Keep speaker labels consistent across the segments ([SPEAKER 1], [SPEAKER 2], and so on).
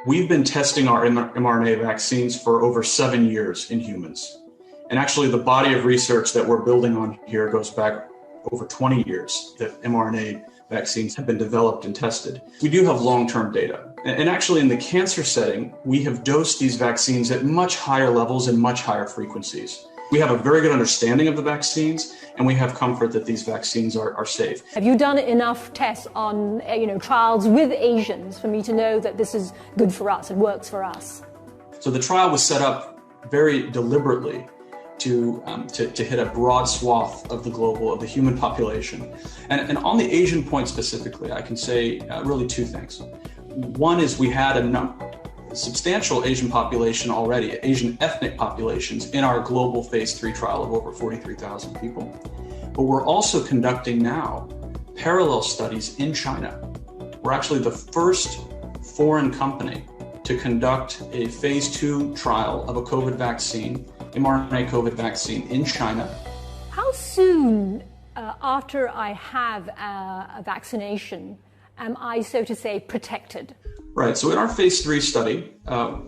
[SPEAKER 1] We've been testing our mRNA vaccines for over 7 years in humans. And actually, the body of research that we're building on here goes back over 20 years that mRNA vaccines have been developed and tested. We do have long-term data. And actually, in the cancer setting, we have dosed these vaccines at much higher levels and much higher frequencies. We have a very good understanding of the vaccines, and we have comfort that these vaccines are safe.
[SPEAKER 2] Have you done enough tests on trials with Asians for me to know that this is good for us and works for us?
[SPEAKER 1] So the trial was set up very deliberately to hit a broad swath of the human population. And on the Asian point specifically, I can say really two things. One is we had a substantial Asian population already, Asian ethnic populations in our global phase 3 trial of over 43,000 people. But we're also conducting now parallel studies in China. We're actually the first foreign company to conduct a phase 2 trial of a COVID vaccine, mRNA COVID vaccine in China.
[SPEAKER 2] How soon after I have a vaccination am I, so to say, protected?
[SPEAKER 1] Right. So in our phase 3 study,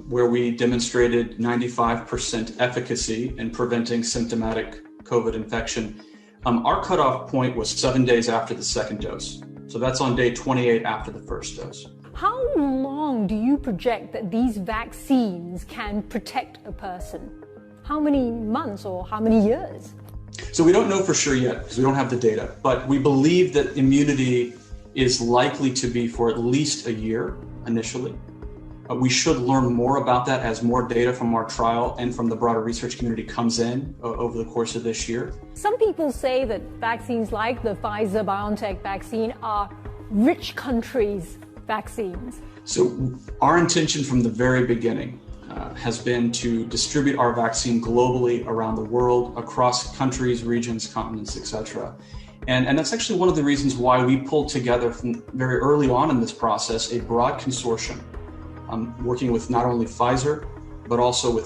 [SPEAKER 1] where we demonstrated 95% efficacy in preventing symptomatic COVID infection, our cutoff point was 7 days after the second dose. So that's on day 28 after the first dose.
[SPEAKER 2] How long do you project that these vaccines can protect a person? How many months or how many years?
[SPEAKER 1] So we don't know for sure yet because we don't have the data, but we believe that immunity is likely to be for at least a year initially. We should learn more about that as more data from our trial and from the broader research community comes in over the course of this year.
[SPEAKER 2] Some people say that vaccines like the Pfizer-BioNTech vaccine are rich countries' vaccines.
[SPEAKER 1] So our intention from the very beginning has been to distribute our vaccine globally around the world, across countries, regions, continents, etc. And that's actually one of the reasons why we pulled together from very early on in this process a broad consortium working with not only Pfizer, but also with